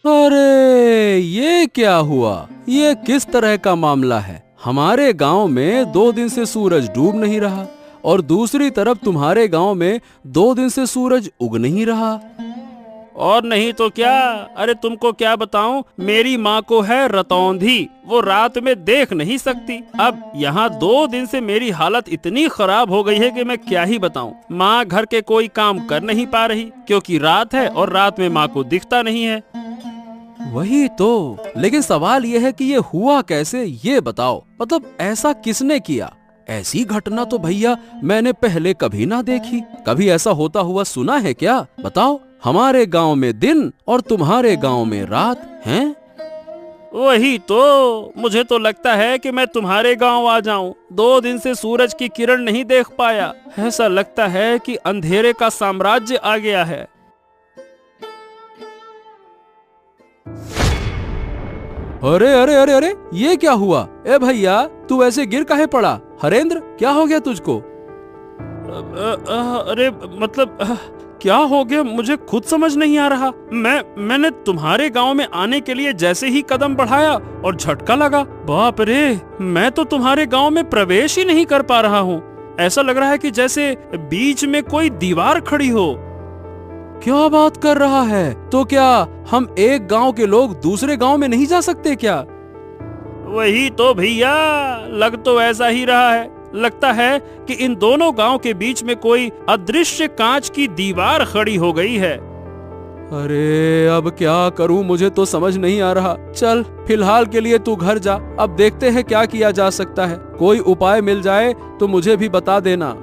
अरे ये क्या हुआ? ये किस तरह का मामला है? हमारे गांव में 2 दिन से सूरज डूब नहीं रहा और दूसरी तरफ तुम्हारे गांव में 2 दिन से सूरज उग नहीं रहा। और नहीं तो क्या। अरे तुमको क्या बताऊं, मेरी माँ को है रतौंधी, वो रात में देख नहीं सकती। अब यहाँ 2 दिन से मेरी हालत इतनी खराब हो गई है कि मैं क्या ही बताऊं। माँ घर के कोई काम कर नहीं पा रही क्योंकि रात है और रात में माँ को दिखता नहीं है। वही तो, लेकिन सवाल ये है कि ये हुआ कैसे, ये बताओ। मतलब ऐसा किसने किया? ऐसी घटना तो भैया मैंने पहले कभी ना देखी। कभी ऐसा होता हुआ सुना है क्या? बताओ। हमारे गांव में दिन और तुम्हारे गांव में रात हैं। वही तो, मुझे तो लगता है कि मैं तुम्हारे गांव आ जाऊं। 2 दिन से सूरज की किरण नहीं देख पाया। ऐसा लगता है कि अंधेरे का साम्राज्य आ गया है। अरे अरे अरे अरे, ये क्या हुआ? ए भैया, तू ऐसे गिर काहे पड़ा? हरेंद्र, क्या हो गया तुझको? अरे मतलब क्या हो गया मुझे खुद समझ नहीं आ रहा। मैंने तुम्हारे गांव में आने के लिए जैसे ही कदम बढ़ाया और झटका लगा। बाप रे, मैं तो तुम्हारे गांव में प्रवेश ही नहीं कर पा रहा हूँ। ऐसा लग रहा है कि जैसे बीच में कोई दीवार खड़ी हो। क्या बात कर रहा है? तो क्या हम एक गांव के लोग दूसरे गांव में नहीं जा सकते क्या? वही तो भैया, लग तो ऐसा ही रहा है। लगता है कि इन दोनों गांव के बीच में कोई अदृश्य कांच की दीवार खड़ी हो गई है। अरे अब क्या करूं, मुझे तो समझ नहीं आ रहा। चल फिलहाल के लिए तू घर जा, अब देखते हैं क्या किया जा सकता है। कोई उपाय मिल जाए तो मुझे भी बता देना।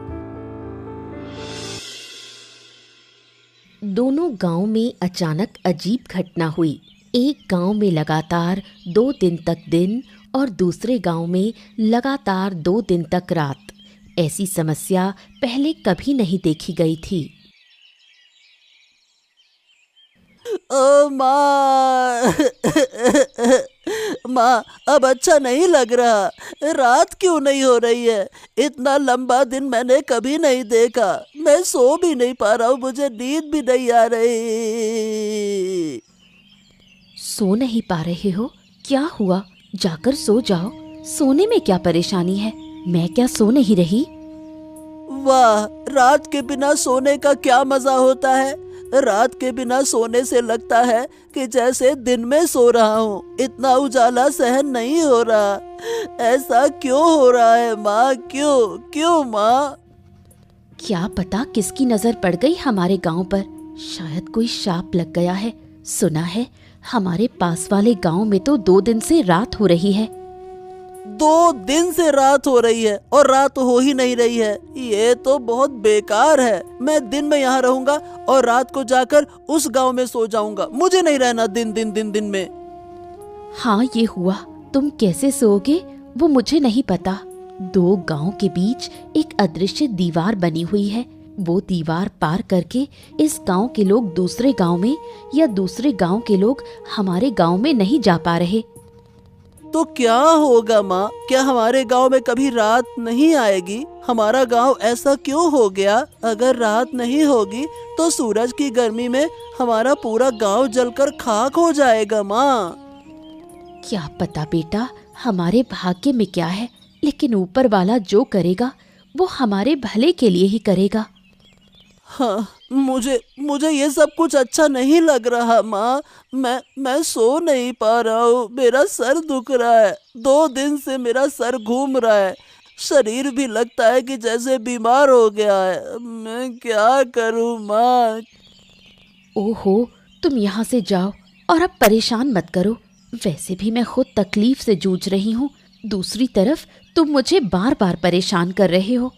दोनों गांव में अचानक अजीब घटना हुई। एक गांव में लगातार 2 दिन तक दिन और दूसरे गांव में लगातार 2 दिन तक रात। ऐसी समस्या पहले कभी नहीं देखी गई थी। ओ माँ माँ, अब अच्छा नहीं लग रहा। रात क्यों नहीं हो रही है? इतना लंबा दिन मैंने कभी नहीं देखा। मैं सो भी नहीं पा रहा हूँ, मुझे नींद भी नहीं आ रही। सो नहीं पा रहे हो? क्या हुआ? जाकर सो जाओ। सोने में क्या परेशानी है? मैं क्या सो नहीं रही? वाह, रात के बिना सोने का क्या मजा होता है। रात के बिना सोने से लगता है कि जैसे दिन में सो रहा हूँ। इतना उजाला सहन नहीं हो रहा। ऐसा क्यों हो रहा है माँ? क्यों क्यों माँ? क्या पता किसकी नजर पड़ गई हमारे गांव पर। शायद कोई शाप लग गया है। सुना है हमारे पास वाले गांव में तो 2 दिन से रात हो रही है। 2 दिन से रात हो रही है और रात हो ही नहीं रही है। ये तो बहुत बेकार है। मैं दिन में यहाँ रहूंगा और रात को जाकर उस गांव में सो जाऊंगा। मुझे नहीं रहना दिन में। हाँ, ये हुआ। तुम कैसे सोओगे वो मुझे नहीं पता। 2 गांव के बीच एक अदृश्य दीवार बनी हुई है। वो दीवार पार करके इस गांव के लोग दूसरे गांव में या दूसरे गांव के लोग हमारे गांव में नहीं जा पा रहे। तो क्या होगा माँ? क्या हमारे गांव में कभी रात नहीं आएगी? हमारा गांव ऐसा क्यों हो गया? अगर रात नहीं होगी तो सूरज की गर्मी में हमारा पूरा गांव जलकर खाक हो जाएगा माँ। क्या पता बेटा, हमारे भाग्य में क्या है। लेकिन ऊपर वाला जो करेगा वो हमारे भले के लिए ही करेगा। हाँ, मुझे ये सब कुछ अच्छा नहीं लग रहा माँ। मैं सो नहीं पा रहा हूँ। मेरा सर दुख रहा है। 2 दिन से मेरा सर घूम रहा है। शरीर भी लगता है कि जैसे बीमार हो गया है। मैं क्या करूँ माँ? ओहो, तुम यहाँ से जाओ और अब परेशान मत करो। वैसे भी मैं खुद तकलीफ से जूझ रही हूँ। दूसरी तरफ तुम मुझे बार बार परेशान कर रहे हो।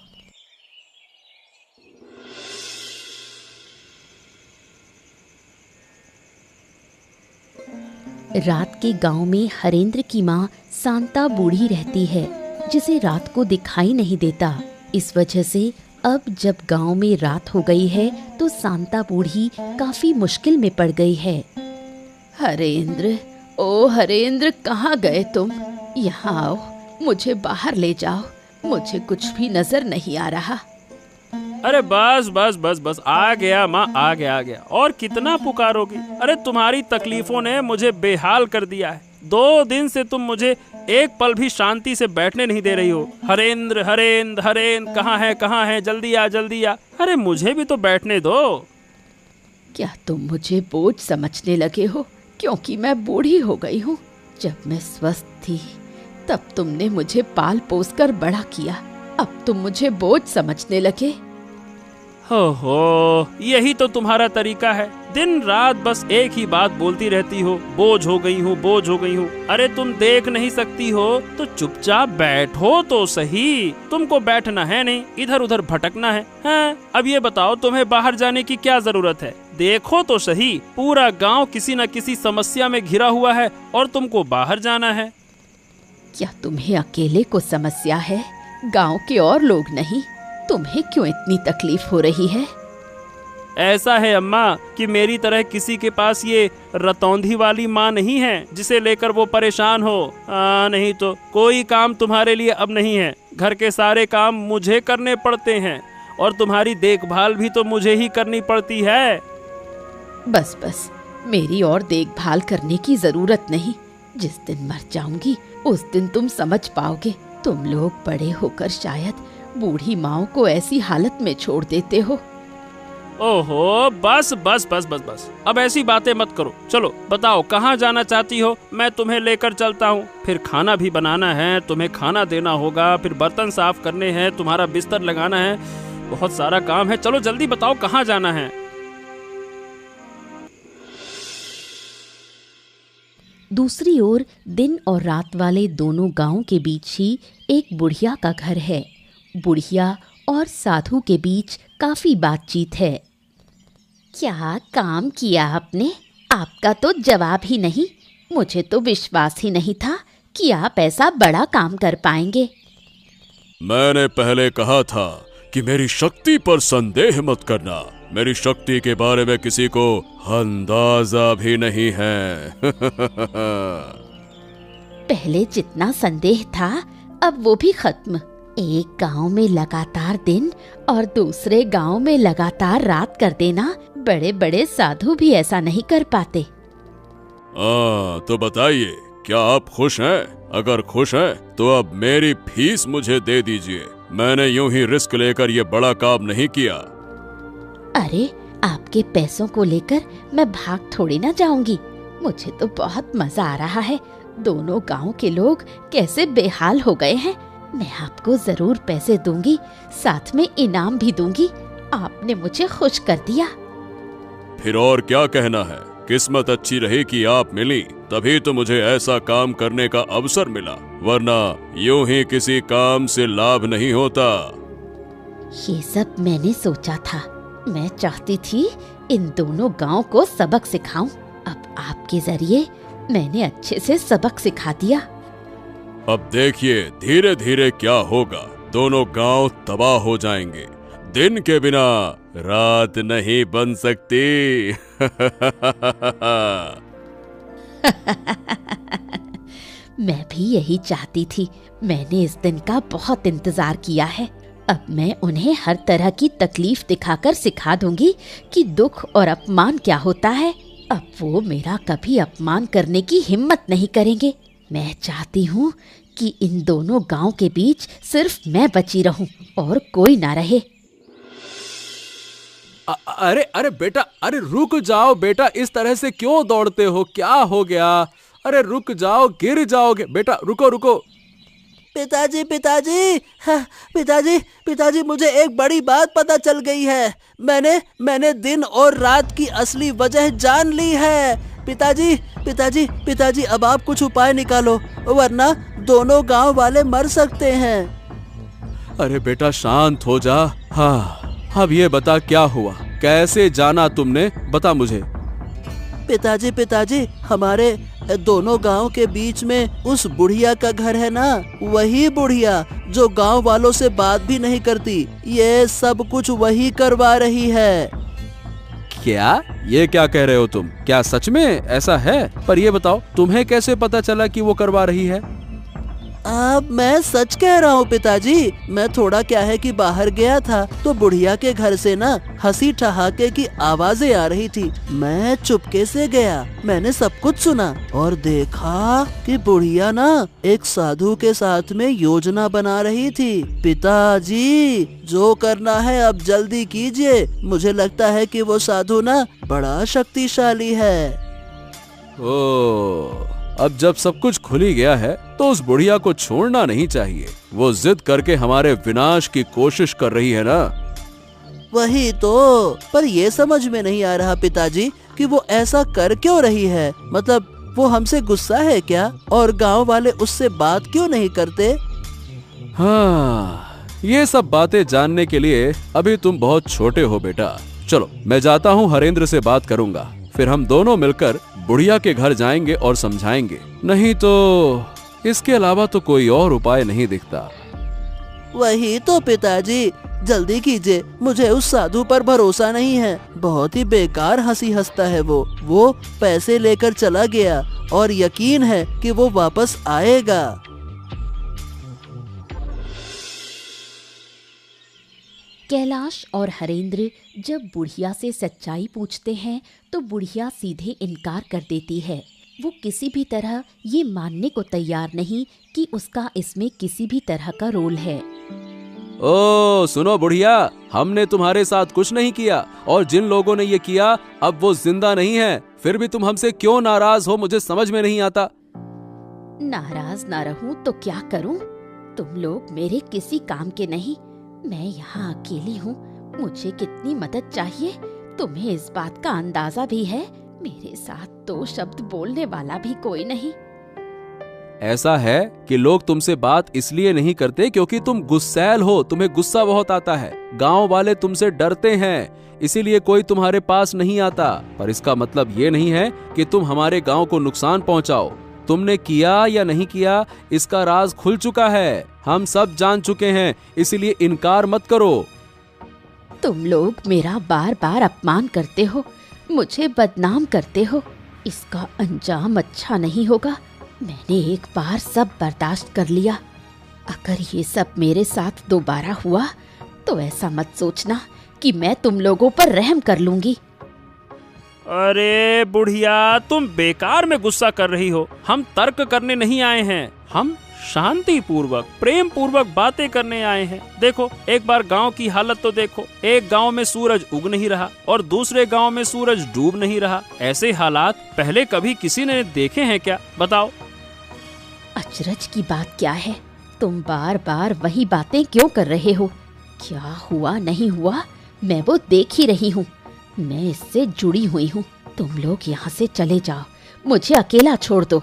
रात के गांव में हरेंद्र की माँ शांता बूढ़ी रहती है, जिसे रात को दिखाई नहीं देता। इस वजह से अब जब गांव में रात हो गई है तो शांता बूढ़ी काफी मुश्किल में पड़ गई है। हरेंद्र, ओ हरेंद्र, कहाँ गए तुम? यहाँ आओ, मुझे बाहर ले जाओ। मुझे कुछ भी नजर नहीं आ रहा। अरे बस बस बस बस, आ गया माँ, आ गया। और कितना पुकारोगी? अरे तुम्हारी तकलीफों ने मुझे बेहाल कर दिया है। 2 दिन से तुम मुझे एक पल भी शांति से बैठने नहीं दे रही हो। हरेंद्र हरेंद्र हरेंद्र, कहाँ है, जल्दी आ। अरे मुझे भी तो बैठने दो। क्या तुम मुझे बोझ समझने लगे हो क्योंकि मैं बूढ़ी हो गई हूँ? जब मैं स्वस्थ थी तब तुमने मुझे पाल पोस कर बड़ा किया, अब तुम मुझे बोझ समझने लगे। हो, यही तो तुम्हारा तरीका है। दिन रात बस एक ही बात बोलती रहती हो, बोझ हो गई हूँ। अरे तुम देख नहीं सकती हो तो चुपचाप बैठो तो सही। तुमको बैठना है नहीं, इधर उधर भटकना है। हाँ, अब ये बताओ तुम्हें बाहर जाने की क्या जरूरत है? देखो तो सही, पूरा गांव किसी न किसी समस्या में घिरा हुआ है और तुमको बाहर जाना है। क्या तुम्हें अकेले को समस्या है, गांव के और लोग नहीं? तुम्हें क्यों इतनी तकलीफ हो रही है? ऐसा है अम्मा कि मेरी तरह किसी के पास ये रतौंधी वाली माँ नहीं है जिसे लेकर वो परेशान हो। नहीं तो कोई काम तुम्हारे लिए अब नहीं है। घर के सारे काम मुझे करने पड़ते हैं और तुम्हारी देखभाल भी तो मुझे ही करनी पड़ती है। बस, मेरी और देखभाल करने की जरूरत नहीं। जिस दिन मर जाऊंगी उस दिन तुम समझ पाओगे। तुम लोग बड़े होकर शायद बूढ़ी माँ को ऐसी हालत में छोड़ देते हो। ओहो, बस। अब ऐसी बातें मत करो। चलो बताओ कहाँ जाना चाहती हो, मैं तुम्हें लेकर चलता हूँ। फिर खाना भी बनाना है, तुम्हें खाना देना होगा, फिर बर्तन साफ करने हैं, तुम्हारा बिस्तर लगाना है, बहुत सारा काम है। चलो जल्दी बताओ कहाँ जाना है। दूसरी ओर दिन और रात वाले दोनों गांव के बीच ही एक बुढ़िया का घर है। बुढ़िया और साधु के बीच काफी बातचीत है। क्या काम किया आपने? आपका तो जवाब ही नहीं। मुझे तो विश्वास ही नहीं था कि आप ऐसा बड़ा काम कर पाएंगे। मैंने पहले कहा था कि मेरी शक्ति पर संदेह मत करना। मेरी शक्ति के बारे में किसी को अंदाजा भी नहीं है। पहले जितना संदेह था अब वो भी खत्म। एक गांव में लगातार दिन और दूसरे गांव में लगातार रात कर देना बड़े बड़े साधु भी ऐसा नहीं कर पाते। तो बताइए, क्या आप खुश हैं? अगर खुश हैं तो अब मेरी फीस मुझे दे दीजिए। मैंने यूं ही रिस्क लेकर ये बड़ा काम नहीं किया। अरे, आपके पैसों को लेकर मैं भाग थोड़ी ना जाऊंगी। मुझे तो बहुत मजा आ रहा है। दोनों गांव के लोग कैसे बेहाल हो गए हैं। मैं आपको जरूर पैसे दूंगी, साथ में इनाम भी दूंगी। आपने मुझे खुश कर दिया। फिर और क्या कहना है? किस्मत अच्छी रही कि आप मिली, तभी तो मुझे ऐसा काम करने का अवसर मिला, वरना यूं ही किसी काम से लाभ नहीं होता। ये सब मैंने सोचा था। मैं चाहती थी इन दोनों गांव को सबक सिखाऊं। अब आपके जरिए मैंने अच्छे से सबक सिखा दिया। अब देखिए धीरे धीरे क्या होगा। दोनों गांव तबाह हो जाएंगे। दिन के बिना रात नहीं बन सकती। मैं भी यही चाहती थी। मैंने इस दिन का बहुत इंतजार किया है। अब मैं उन्हें हर तरह की तकलीफ दिखाकर सिखा दूंगी कि दुख और अपमान क्या होता है। अब वो मेरा कभी अपमान करने की हिम्मत नहीं करेंगे। मैं चाहती हूँ कि इन दोनों गांव के बीच सिर्फ मैं बची रहूं और कोई ना रहे। अरे बेटा, अरे रुक जाओ बेटा, इस तरह से क्यों दौड़ते हो? क्या हो गया? अरे रुक जाओ, गिर जाओगे। बेटा रुको। पिताजी, मुझे एक बड़ी बात पता चल गई है। मैंने दिन और रात की असली वजह जान ली है। पिताजी, अब आप कुछ उपाय निकालो, वरना दोनों गांव वाले मर सकते हैं। अरे बेटा शांत हो जा। हाँ, अब ये बता क्या हुआ, कैसे जाना तुमने? बता मुझे। पिताजी, हमारे दोनों गांव के बीच में उस बुढ़िया का घर है ना, वही बुढ़िया जो गांव वालों से बात भी नहीं करती। ये सब कुछ वही करवा रही है। क्या? ये क्या कह रहे हो तुम? क्या सच में ऐसा है? पर ये बताओ, तुम्हें कैसे पता चला कि वो करवा रही है? अब मैं सच कह रहा हूँ पिताजी। मैं थोड़ा क्या है कि बाहर गया था तो बुढ़िया के घर से ना हंसी ठहाके की आवाजें आ रही थी। मैं चुपके से गया, मैंने सब कुछ सुना और देखा कि बुढ़िया ना एक साधु के साथ में योजना बना रही थी। पिताजी, जो करना है अब जल्दी कीजिए। मुझे लगता है कि वो साधु ना बड़ा शक्तिशाली है। ओ, अब जब सब कुछ खुल ही गया है तो उस बुढ़िया को छोड़ना नहीं चाहिए। वो जिद करके हमारे विनाश की कोशिश कर रही है ना। वही तो, पर ये समझ में नहीं आ रहा पिताजी कि वो ऐसा कर क्यों रही है। मतलब वो हमसे गुस्सा है क्या? और गांव वाले उससे बात क्यों नहीं करते? हाँ, ये सब बातें जानने के लिए अभी तुम बहुत छोटे हो बेटा। चलो मैं जाता हूँ, हरेंद्र से बात करूंगा, फिर हम दोनों मिलकर बुढ़िया के घर जाएंगे और समझाएंगे। नहीं तो इसके अलावा तो कोई और उपाय नहीं दिखता। वही तो पिताजी, जल्दी कीजिए। मुझे उस साधु पर भरोसा नहीं है। बहुत ही बेकार हंसी हंसता है वो पैसे लेकर चला गया और यकीन है कि वो वापस आएगा। कैलाश और हरेंद्र जब बुढ़िया से सच्चाई पूछते हैं तो बुढ़िया सीधे इनकार कर देती है। वो किसी भी तरह ये मानने को तैयार नहीं कि उसका इसमें किसी भी तरह का रोल है। ओ सुनो बुढ़िया, हमने तुम्हारे साथ कुछ नहीं किया और जिन लोगों ने ये किया अब वो जिंदा नहीं है। फिर भी तुम हमसे क्यों नाराज हो, मुझे समझ में नहीं आता। नाराज ना रहूं तो क्या करूं? तुम लोग मेरे किसी काम के नहीं। मैं यहाँ अकेली हूँ, मुझे कितनी मदद चाहिए तुम्हें इस बात का अंदाजा भी है। मेरे साथ दो शब्द बोलने वाला भी कोई नहीं। ऐसा है कि लोग तुमसे बात इसलिए नहीं करते क्योंकि तुम गुस्सैल हो, तुम्हें गुस्सा बहुत आता है। गांव वाले तुमसे डरते हैं, इसीलिए कोई तुम्हारे पास नहीं आता। पर इसका मतलब ये नहीं है कि तुम हमारे गांव को नुकसान पहुंचाओ। तुमने किया या नहीं किया इसका राज खुल चुका है, हम सब जान चुके हैं, इसीलिए इनकार मत करो। तुम लोग मेरा बार बार अपमान करते हो, मुझे बदनाम करते हो। इसका अंजाम अच्छा नहीं होगा। मैंने एक बार सब बर्दाश्त कर लिया। अगर ये सब मेरे साथ दोबारा हुआ तो ऐसा मत सोचना कि मैं तुम लोगों पर रहम कर लूंगी। अरे बुढ़िया, तुम बेकार में गुस्सा कर रही हो। हम तर्क करने नहीं आए हैं, हम शांति पूर्वक प्रेम पूर्वक बातें करने आए हैं। देखो, एक बार गांव की हालत तो देखो। एक गांव में सूरज उग नहीं रहा और दूसरे गांव में सूरज डूब नहीं रहा। ऐसे हालात पहले कभी किसी ने देखे हैं क्या? बताओ। अचरज की बात क्या है? तुम बार बार वही बातें क्यों कर रहे हो? क्या हुआ नहीं हुआ मैं वो देख ही रही हूँ। मैं इससे जुड़ी हुई हूँ। तुम लोग यहाँ से चले जाओ, मुझे अकेला छोड़ दो।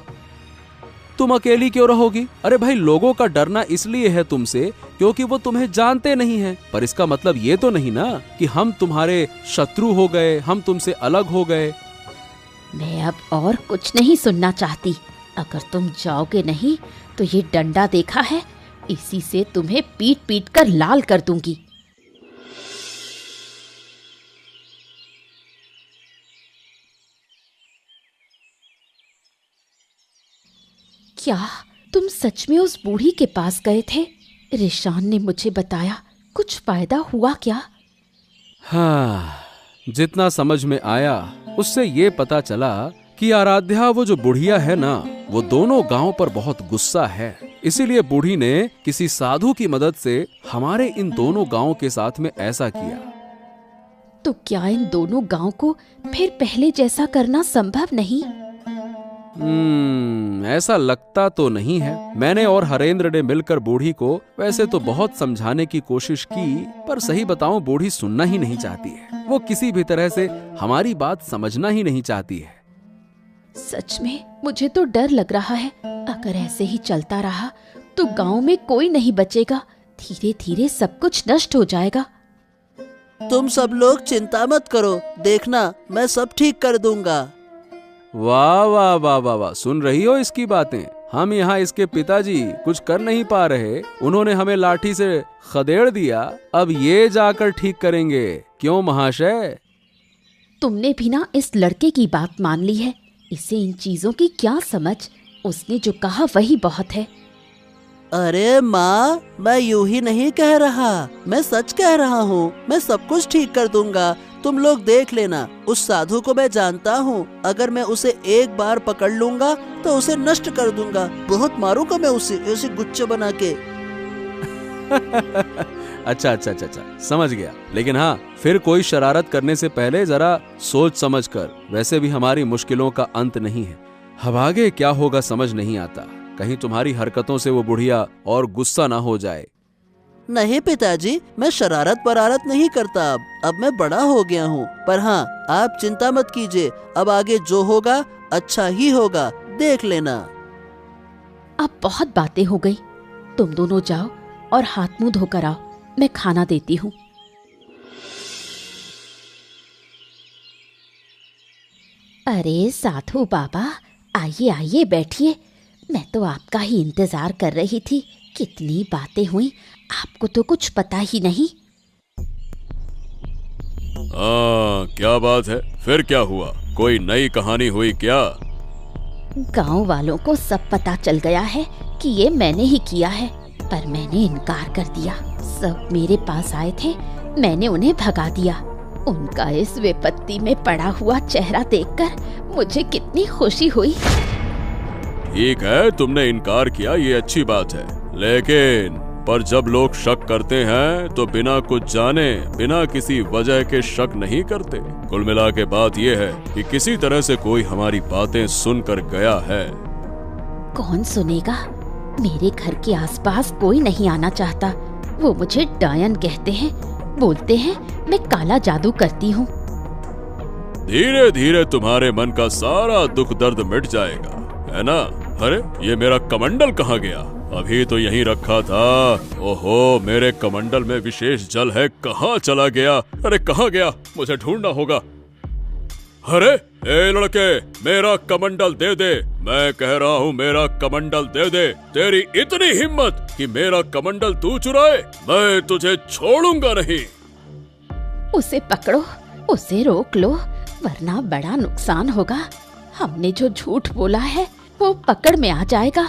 तुम अकेली क्यों रहोगी? अरे भाई, लोगों का डरना इसलिए है तुमसे क्योंकि वो तुम्हें जानते नहीं हैं। पर इसका मतलब ये तो नहीं ना कि हम तुम्हारे शत्रु हो गए, हम तुमसे अलग हो गए। मैं अब और कुछ नहीं सुनना चाहती। अगर तुम जाओगे नहीं तो ये डंडा देखा है, इसी से तुम्हें पीट पीट कर लाल कर दूंगी। क्या तुम सच में उस बूढ़ी के पास गए थे? रिशान ने मुझे बताया, कुछ फायदा हुआ क्या? हाँ, जितना समझ में आया उससे ये पता चला कि आराध्या, वो जो बुढ़िया है ना, वो दोनों गांव पर बहुत गुस्सा है। इसीलिए बूढ़ी ने किसी साधु की मदद से हमारे इन दोनों गांवों के साथ में ऐसा किया। तो क्या इन दोनों गांव को फिर पहले जैसा करना संभव नहीं? ऐसा लगता तो नहीं है। मैंने और हरेंद्र ने मिलकर बूढ़ी को वैसे तो बहुत समझाने की कोशिश की, पर सही बताऊं बूढ़ी सुनना ही नहीं चाहती है। वो किसी भी तरह से हमारी बात समझना ही नहीं चाहती है। सच में मुझे तो डर लग रहा है। अगर ऐसे ही चलता रहा तो गांव में कोई नहीं बचेगा। धीरे धीरे सब कुछ नष्ट हो जाएगा। तुम सब लोग चिंता मत करो, देखना मैं सब ठीक कर दूंगा। वाह वाह वाह वाह वाह, सुन रही हो इसकी बातें? हम यहाँ इसके पिताजी कुछ कर नहीं पा रहे, उन्होंने हमें लाठी से खदेड़ दिया, अब ये जाकर ठीक करेंगे। क्यों महाशय? तुमने भी ना इस लड़के की बात मान ली है। इसे इन चीजों की क्या समझ? उसने जो कहा वही बहुत है। अरे माँ, मैं यूं ही नहीं कह रहा, मैं सच कह रहा हूँ। मैं सब कुछ ठीक कर दूंगा, तुम लोग देख लेना। उस साधु को मैं जानता हूँ, अगर मैं उसे एक बार पकड़ लूंगा तो उसे नष्ट कर दूंगा। बहुत मारूंगा मैं उसे गुच्छे बना के। अच्छा, समझ गया। लेकिन हाँ, फिर कोई शरारत करने से पहले जरा सोच समझ कर। वैसे भी हमारी मुश्किलों का अंत नहीं है। अब आगे क्या होगा समझ नहीं आता। कहीं तुम्हारी हरकतों से वो बुढ़िया और गुस्सा ना हो जाए। नहीं पिताजी, मैं शरारत परारत नहीं करता। अब मैं बड़ा हो गया हूँ। पर हाँ, आप चिंता मत कीजिए, अब आगे जो होगा अच्छा ही होगा, देख लेना। अब बहुत बातें हो गई, तुम दोनों जाओ और हाथ मुंह धोकर आओ, मैं खाना देती हूँ। अरे साधु बाबा, आइए आइए बैठिए। मैं तो आपका ही इंतजार कर रही थी। कितनी बातें हुई, आपको तो कुछ पता ही नहीं। क्या बात है? फिर क्या हुआ? कोई नई कहानी हुई क्या? गांव वालों को सब पता चल गया है कि ये मैंने ही किया है, पर मैंने इनकार कर दिया। सब मेरे पास आए थे, मैंने उन्हें भगा दिया। उनका इस विपत्ति में पड़ा हुआ चेहरा देखकर मुझे कितनी खुशी हुई। ठीक है, तुमने इनकार किया, ये अच्छी बात है। लेकिन पर जब लोग शक करते हैं तो बिना कुछ जाने, बिना किसी वजह के शक नहीं करते। कुल मिला के बात ये है कि किसी तरह से कोई हमारी बातें सुनकर गया है। कौन सुनेगा? मेरे घर के आसपास कोई नहीं आना चाहता। वो मुझे डायन कहते हैं, बोलते हैं मैं काला जादू करती हूँ। धीरे धीरे तुम्हारे मन का सारा दुख दर्द मिट जाएगा, है ना? अरे ये मेरा कमंडल कहाँ गया? अभी तो यहीं रखा था। ओहो, मेरे कमंडल में विशेष जल है, कहाँ चला गया? अरे कहाँ गया? मुझे ढूंढना होगा। अरे ए लड़के, मेरा कमंडल दे दे। मैं कह रहा हूँ मेरा कमंडल दे दे। तेरी इतनी हिम्मत कि मेरा कमंडल तू चुराए? मैं तुझे छोड़ूंगा नहीं। उसे पकड़ो, उसे रोक लो, वरना बड़ा नुकसान होगा। हमने जो झूठ बोला है वो पकड़ में आ जाएगा।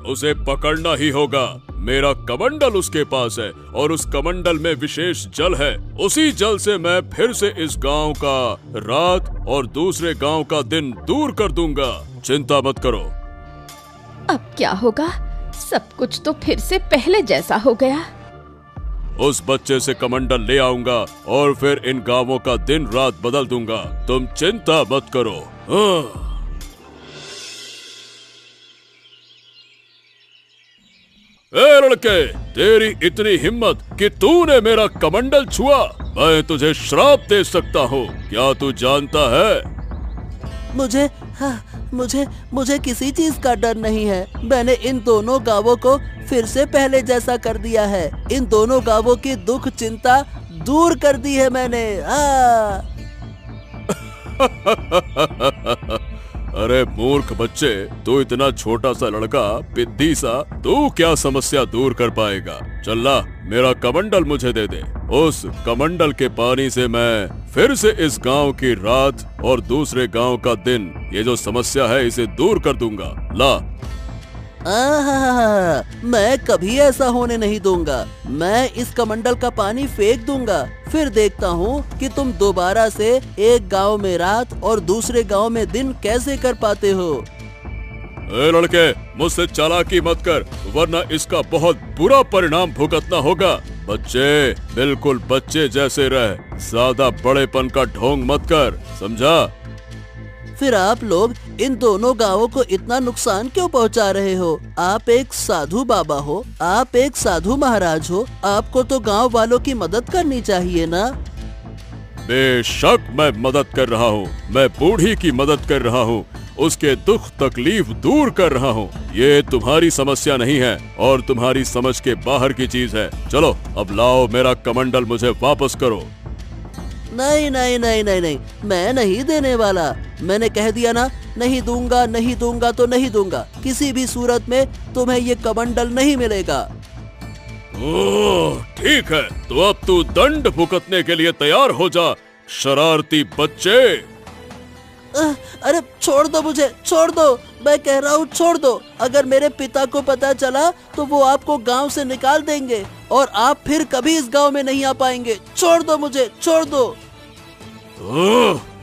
उसे पकड़ना ही होगा। मेरा कमंडल उसके पास है और उस कमंडल में विशेष जल है। उसी जल से मैं फिर से इस गांव का रात और दूसरे गांव का दिन दूर कर दूंगा। चिंता मत करो। अब क्या होगा? सब कुछ तो फिर से पहले जैसा हो गया। उस बच्चे से कमंडल ले आऊंगा और फिर इन गांवों का दिन रात बदल दूंगा। तुम चिंता मत करो। ए लड़के, तेरी इतनी हिम्मत कि तूने मेरा कमंडल छुआ, मैं तुझे श्राप दे सकता हूँ। क्या तू जानता है? मुझे किसी चीज का डर नहीं है। मैंने इन दोनों गांवों को फिर से पहले जैसा कर दिया है। इन दोनों गांवों की दुख चिंता दूर कर दी है मैंने। अरे मूर्ख बच्चे, तू इतना छोटा सा लड़का, पिद्दी सा, तू क्या समस्या दूर कर पाएगा? चल्ला, मेरा कमंडल मुझे दे दे। उस कमंडल के पानी से मैं फिर से इस गांव की रात और दूसरे गांव का दिन, ये जो समस्या है, इसे दूर कर दूंगा। ला। मैं कभी ऐसा होने नहीं दूंगा। मैं इस कमंडल का पानी फेंक दूंगा, फिर देखता हूँ कि तुम दोबारा से एक गांव में रात और दूसरे गांव में दिन कैसे कर पाते हो। ए लड़के, मुझसे चालाकी मत कर, वरना इसका बहुत बुरा परिणाम भुगतना होगा। बच्चे, बिल्कुल बच्चे जैसे रह, ज्यादा बड़ेपन का ढोंग मत कर, समझा? फिर आप लोग इन दोनों गांवों को इतना नुकसान क्यों पहुंचा रहे हो? आप एक साधु बाबा हो, आप एक साधु महाराज हो, आपको तो गांव वालों की मदद करनी चाहिए ना? बेशक मैं मदद कर रहा हूँ। मैं बूढ़ी की मदद कर रहा हूँ, उसके दुख तकलीफ दूर कर रहा हूँ। ये तुम्हारी समस्या नहीं है और तुम्हारी समझ के बाहर की चीज है। चलो अब लाओ, मेरा कमंडल मुझे वापस करो। नहीं नहीं नहीं नहीं नहीं, मैं नहीं देने वाला। मैंने कह दिया ना, नहीं दूंगा, नहीं दूंगा तो नहीं दूंगा। किसी भी सूरत में तुम्हें ये कमंडल नहीं मिलेगा। ओह, ठीक है, तो अब तू दंड भुगतने के लिए तैयार हो जा, शरारती बच्चे। अरे छोड़ दो मुझे, छोड़ दो, मैं कह रहा हूँ छोड़ दो। अगर मेरे पिता को पता चला तो वो आपको गांव से निकाल देंगे और आप फिर कभी इस गांव में नहीं आ पाएंगे। छोड़ दो मुझे, छोड़ दो।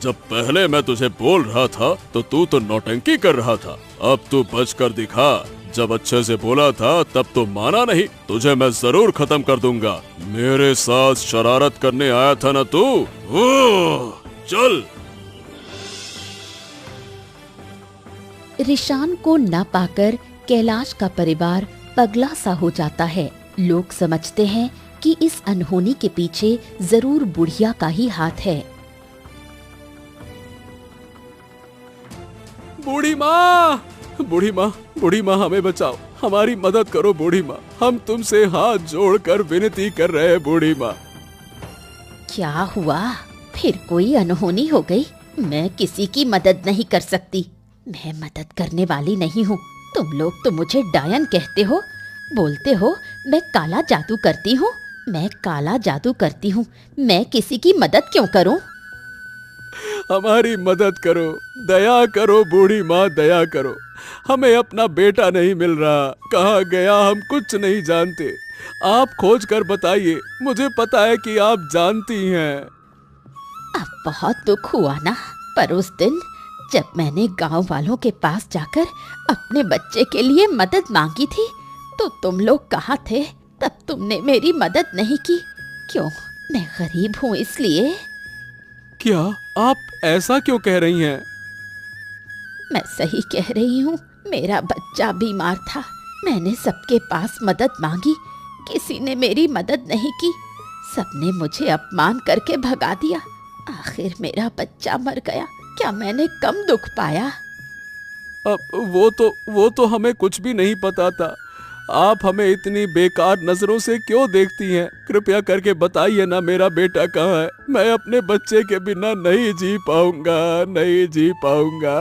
जब पहले मैं तुझे बोल रहा था तो तू तो नौटंकी कर रहा था, अब तू बच कर दिखा। जब अच्छे से बोला था तब तो माना नहीं, तुझे मैं जरूर खत्म कर दूंगा। मेरे साथ शरारत करने आया था ना तू? चल। रिशान को न पाकर कैलाश का परिवार पगला सा हो जाता है। लोग समझते हैं कि इस अनहोनी के पीछे जरूर बुढ़िया का ही हाथ है। बूढ़ी माँ, बूढ़ी माँ, बूढ़ी माँ, हमें बचाओ, हमारी मदद करो बूढ़ी माँ, हम तुमसे हाथ जोड़कर विनती कर रहे हैं बूढ़ी माँ। क्या हुआ? फिर कोई अनहोनी हो गई? मैं किसी की मदद नहीं कर सकती, मैं मदद करने वाली नहीं हूँ। तुम लोग तो मुझे डायन कहते हो, बोलते हो मैं काला जादू करती हूँ। मैं काला जादू करती हूँ, मैं किसी की मदद क्यों करूँ? हमारी मदद करो, दया करो बूढ़ी माँ, दया करो। हमें अपना बेटा नहीं मिल रहा, कहाँ गया हम कुछ नहीं जानते। आप खोज कर बताइए, मुझे पता है कि आप जानती हैं। अब बहुत दुख हुआ ना, पर उस दिन जब मैंने गांव वालों के पास जाकर अपने बच्चे के लिए मदद मांगी थी तो तुम लोग कहाँ थे? तब तुमने मेरी मदद नहीं की। क्यों? मैं गरीब हूँ इसलिए? क्या आप ऐसा क्यों कह रही हैं? मैं सही कह रही हूँ, मेरा बच्चा बीमार था, मैंने सबके पास मदद मांगी, किसी ने मेरी मदद नहीं की, सबने मुझे अपमान करके भगा दिया। आखिर मेरा बच्चा मर गया, क्या मैंने कम दुख पाया? अब वो तो हमें कुछ भी नहीं पता था। आप हमें इतनी बेकार नजरों से क्यों देखती हैं? कृपया करके बताइए ना, मेरा बेटा कहाँ है? मैं अपने बच्चे के बिना नहीं जी पाऊंगा, नहीं जी पाऊंगा।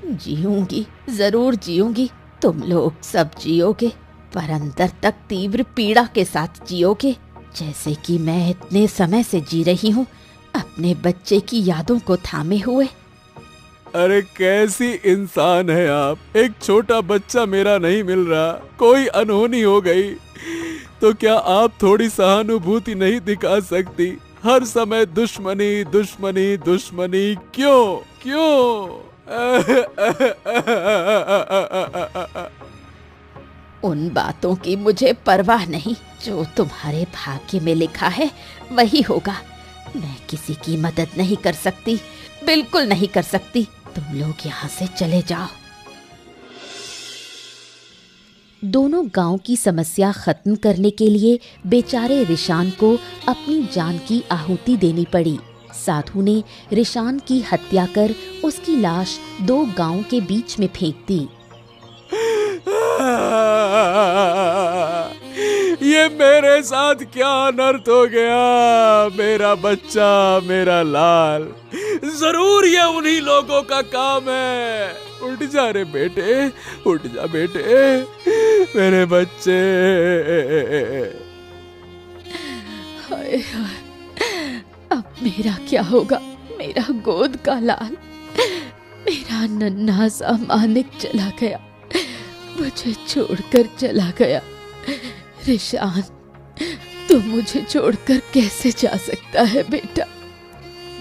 जीऊंगी, जरूर जीऊंगी। तुम लोग सब जियोगे, पर अंदर तक तीव्र पीड़ा के साथ जियोगे, जैसे कि मैं इतने समय से जी रही हूँ, अपने बच्चे की यादों को थामे हुए। अरे कैसी इंसान है आप! एक छोटा बच्चा मेरा नहीं मिल रहा, कोई अनहोनी हो गई तो क्या आप थोड़ी सहानुभूति नहीं दिखा सकती? हर समय दुश्मनी, दुश्मनी, दुश्मनी, क्यों क्यों? उन बातों की मुझे परवाह नहीं, जो तुम्हारे भाग्य में लिखा है वही होगा। मैं किसी की मदद नहीं कर सकती, बिल्कुल नहीं कर सकती। तुम लोग यहाँ से चले जाओ। दोनों गांव की समस्या खत्म करने के लिए बेचारे रिशान को अपनी जान की आहुति देनी पड़ी। साधु ने रिशान की हत्या कर उसकी लाश 2 गांव के बीच में फेंक दी। ये मेरे साथ क्या अनर्थ हो गया? मेरा बच्चा, मेरा लाल, जरूर ये उन्हीं लोगों का काम है। उठ जा रे बेटे, उठ जा बेटे, मेरे बच्चे। हाय हाय, अब मेरा क्या होगा? मेरा गोद का लाल, मेरा नन्हा सा मानिक चला गया, मुझे छोड़कर चला गया। रिशान, तू मुझे छोड़कर कैसे जा सकता है बेटा?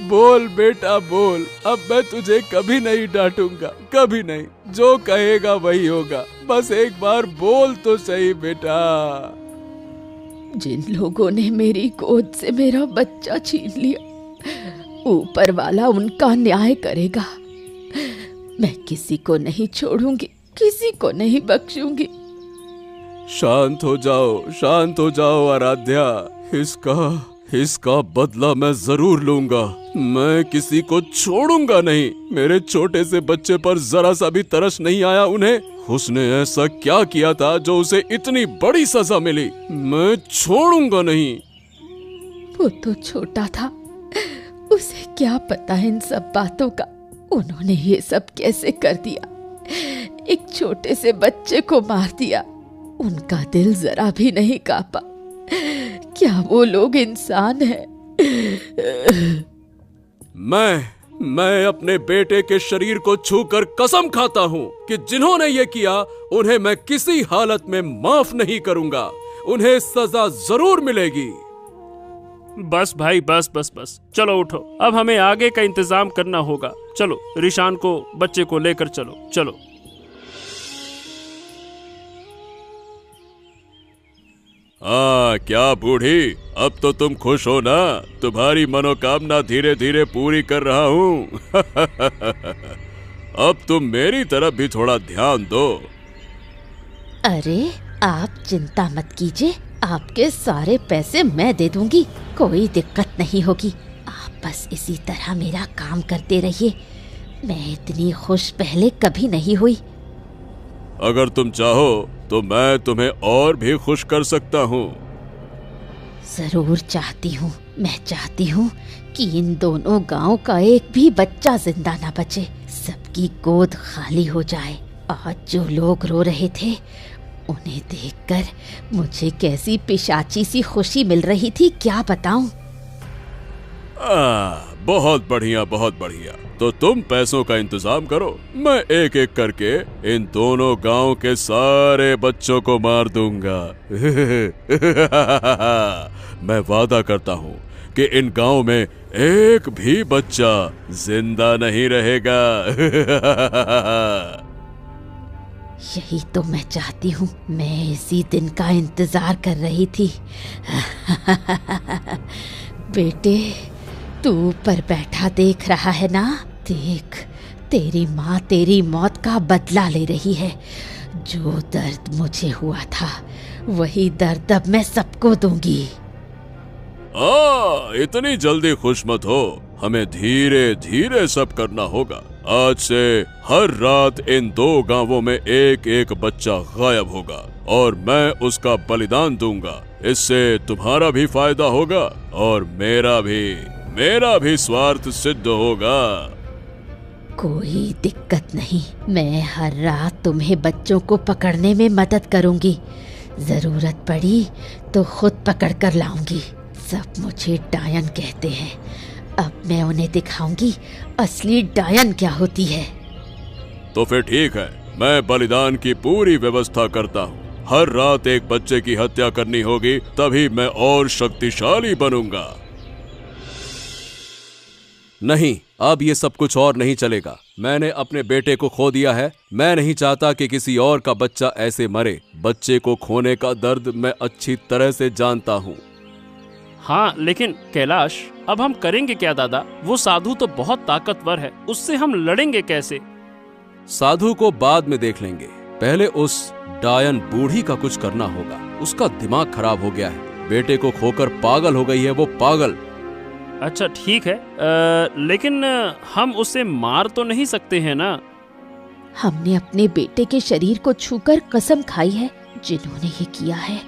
बोल बेटा बोल, अब मैं तुझे कभी नहीं डांटूंगा, कभी नहीं। जो कहेगा वही होगा, बस एक बार बोल तो सही बेटा। जिन लोगों ने मेरी गोद से मेरा बच्चा छीन लिया, ऊपर वाला उनका न्याय करेगा। मैं किसी को नहीं छोड़ूंगी, किसी को नहीं बख्शूंगी। शांत हो जाओ, शांत हो जाओ आराध्या। इसका बदला मैं जरूर लूंगा। मैं किसी को छोड़ूंगा नहीं। मेरे छोटे से बच्चे पर जरा सा भी तरस नहीं आया उन्हें। उसने ऐसा क्या किया था जो उसे इतनी बड़ी सजा मिली? मैं छोड़ूंगा नहीं। वो तो छोटा था, उसे क्या पता है इन सब बातों का। उन्होंने ये सब कैसे कर दिया? एक छोटे से बच्चे को मार दिया। उनका दिल जरा भी नहीं कांपा। क्या वो लोग इंसान हैं? मैं अपने बेटे के शरीर को छूकर कसम खाता हूँ कि जिन्होंने ये किया उन्हें मैं किसी हालत में माफ नहीं करूंगा। उन्हें सजा जरूर मिलेगी। बस भाई बस बस बस, चलो उठो, अब हमें आगे का इंतजाम करना होगा। चलो रिशान को, बच्चे को लेकर चलो चलो। हाँ क्या बूढ़ी, अब तो तुम खुश हो ना? तुम्हारी मनोकामना धीरे धीरे पूरी कर रहा हूँ। अब तुम मेरी तरफ भी थोड़ा ध्यान दो। अरे आप चिंता मत कीजिए, आपके सारे पैसे मैं दे दूंगी, कोई दिक्कत नहीं होगी। आप बस इसी तरह मेरा काम करते रहिए। मैं इतनी खुश पहले कभी नहीं हुई। अगर तुम चाहो तो मैं तुम्हें और भी खुश कर सकता हूँ। जरूर चाहती हूँ। मैं चाहती हूँ कि इन दोनों गांव का एक भी बच्चा जिंदा ना बचे, सबकी गोद खाली हो जाए। आज जो लोग रो रहे थे उन्हें देखकर मुझे कैसी पिशाची सी खुशी मिल रही थी, क्या बताऊं। बहुत बढ़िया बहुत बढ़िया। तो तुम पैसों का इंतजाम करो, मैं एक एक करके इन दोनों गांव के सारे बच्चों को मार दूंगा। मैं वादा करता हूँ कि इन गांव में एक भी बच्चा जिंदा नहीं रहेगा। यही तो मैं चाहती हूँ, मैं इसी दिन का इंतजार कर रही थी। बेटे तू ऊपर बैठा देख रहा है ना, देख तेरी माँ तेरी मौत का बदला ले रही है। जो दर्द मुझे हुआ था वही दर्द अब मैं सबको दूंगी। इतनी जल्दी खुश मत हो, हमें धीरे धीरे सब करना होगा। आज से हर रात इन दो गांवों में एक एक बच्चा गायब होगा और मैं उसका बलिदान दूंगा। इससे तुम्हारा भी फायदा होगा और मेरा भी स्वार्थ सिद्ध होगा। कोई दिक्कत नहीं, मैं हर रात तुम्हें बच्चों को पकड़ने में मदद करूंगी। जरूरत पड़ी तो खुद पकड़ कर लाऊंगी। सब मुझे डायन कहते हैं, अब मैं उन्हें दिखाऊंगी असली डायन क्या होती है। तो फिर ठीक है, मैं बलिदान की पूरी व्यवस्था करता हूँ। हर रात एक बच्चे की हत्या करनी होगी, तभी मैं और शक्तिशाली बनूंगा। नहीं, अब ये सब कुछ और नहीं चलेगा। मैंने अपने बेटे को खो दिया है, मैं नहीं चाहता कि किसी और का बच्चा ऐसे मरे। बच्चे को खोने का दर्द मैं अच्छी तरह से जानता हूँ। हाँ लेकिन कैलाश, अब हम करेंगे क्या दादा? वो साधु तो बहुत ताकतवर है, उससे हम लड़ेंगे कैसे? साधु को बाद में देख लेंगे, पहले उस डायन बूढ़ी का कुछ करना होगा। उसका दिमाग खराब हो गया है, बेटे को खोकर पागल हो गई है वो पागल। अच्छा ठीक है, लेकिन हम उसे मार तो नहीं सकते हैं ना? हमने अपने बेटे के शरीर को छूकर कसम खाई है, जिन्होंने ये किया है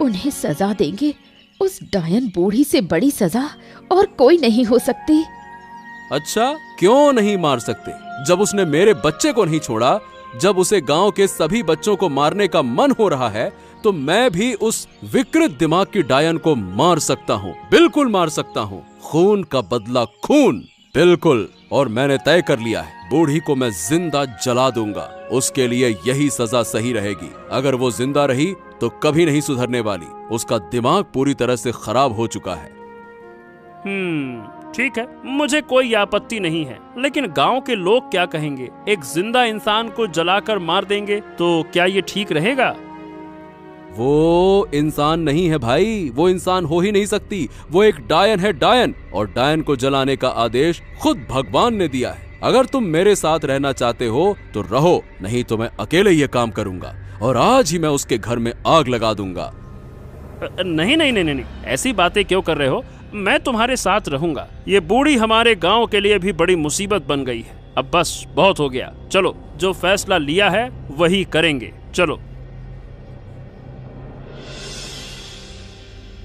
उन्हें सजा देंगे। उस डायन बूढ़ी से बड़ी सजा और कोई नहीं हो सकती। अच्छा क्यों नहीं मार सकते? जब उसने मेरे बच्चे को नहीं छोड़ा, जब उसे गांव के सभी बच्चों को मारने का मन हो रहा है, तो मैं भी उस विकृत दिमाग की डायन को मार सकता हूँ, बिल्कुल मार सकता हूँ। खून का बदला खून, बिल्कुल। और मैंने तय कर लिया है, बूढ़ी को मैं जिंदा जला दूंगा। उसके लिए यही सजा सही रहेगी। अगर वो जिंदा रही तो कभी नहीं सुधरने वाली। उसका दिमाग पूरी तरह से खराब हो चुका है। ठीक है, मुझे कोई आपत्ति नहीं है, लेकिन गांव के लोग क्या कहेंगे? एक जिंदा इंसान को जलाकर मार देंगे तो क्या ये ठीक रहेगा? वो इंसान नहीं है भाई, वो इंसान हो ही नहीं सकती। वो एक डायन है, डायन। और डायन को जलाने का आदेश खुद भगवान ने दिया है। अगर तुम मेरे साथ रहना चाहते हो तो रहो, नहीं तो मैं अकेले ये काम करूंगा और आज ही मैं उसके घर में आग लगा दूंगा। नहीं नहीं नहीं नहीं, ऐसी बातें क्यों कर रहे हो? मैं तुम्हारे साथ रहूंगा। ये बूढ़ी हमारे गांव के लिए भी बड़ी मुसीबत बन गई है। अब बस बहुत हो गया, चलो जो फैसला लिया है वही करेंगे, चलो।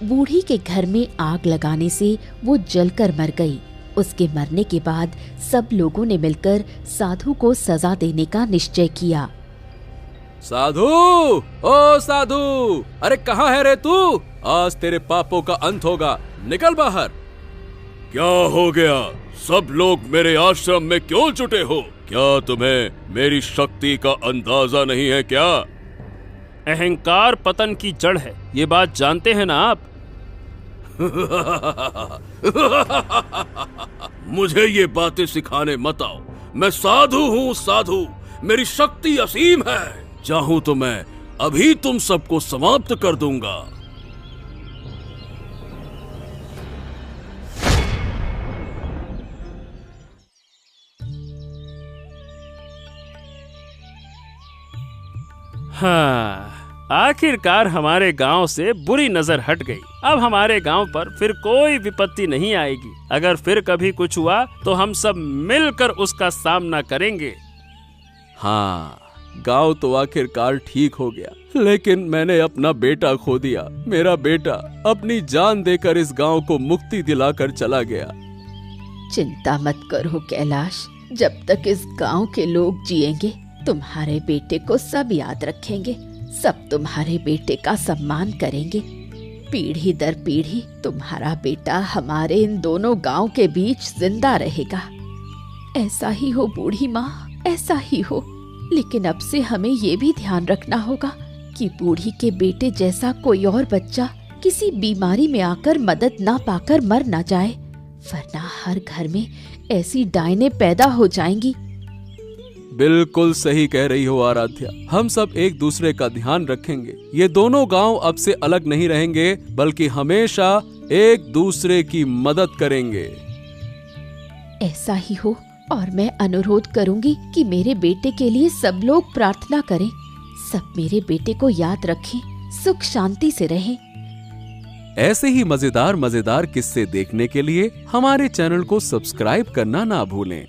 बूढ़ी के घर में आग लगाने से वो जलकर मर गई। उसके मरने के बाद सब लोगों ने मिलकर साधु को सजा देने का निश्चय किया। साधु, ओ साधु, अरे कहाँ है रे तू? आज तेरे पापों का अंत होगा, निकल बाहर। क्या हो गया? सब लोग मेरे आश्रम में क्यों जुटे हो? क्या तुम्हें मेरी शक्ति का अंदाजा नहीं है क्या? अहंकार पतन की जड़ है, ये बात जानते हैं ना आप? मुझे ये बातें सिखाने मत आओ। मैं साधु हूँ, साधु। मेरी शक्ति असीम है। चाहूं तो मैं अभी तुम सबको समाप्त कर दूंगा। हाँ, आखिरकार हमारे गांव से बुरी नजर हट गई। अब हमारे गांव पर फिर कोई विपत्ति नहीं आएगी। अगर फिर कभी कुछ हुआ तो हम सब मिलकर उसका सामना करेंगे। हाँ, गांव तो आखिरकार ठीक हो गया, लेकिन मैंने अपना बेटा खो दिया। मेरा बेटा अपनी जान देकर इस गांव को मुक्ति दिलाकर चला गया। चिंता मत करो कैलाश, जब तक इस गांव के लोग जिएंगे तुम्हारे बेटे को सब याद रखेंगे, सब तुम्हारे बेटे का सम्मान करेंगे। पीढ़ी दर पीढ़ी तुम्हारा बेटा हमारे इन दोनों गांव के बीच जिंदा रहेगा। ऐसा ही हो बूढ़ी माँ, ऐसा ही हो। लेकिन अब से हमें ये भी ध्यान रखना होगा कि बूढ़ी के बेटे जैसा कोई और बच्चा किसी बीमारी में आकर मदद ना पाकर मर ना जाए, वरना हर घर में ऐसी डायनें पैदा हो जाएंगी। बिल्कुल सही कह रही हो आराध्या, हम सब एक दूसरे का ध्यान रखेंगे। ये दोनों गांव अब से अलग नहीं रहेंगे, बल्कि हमेशा एक दूसरे की मदद करेंगे। ऐसा ही हो, और मैं अनुरोध करूंगी कि मेरे बेटे के लिए सब लोग प्रार्थना करें, सब मेरे बेटे को याद रखें, सुख शांति से रहें। ऐसे ही मजेदार मजेदार किस्से देखने के लिए हमारे चैनल को सब्सक्राइब करना ना भूलें।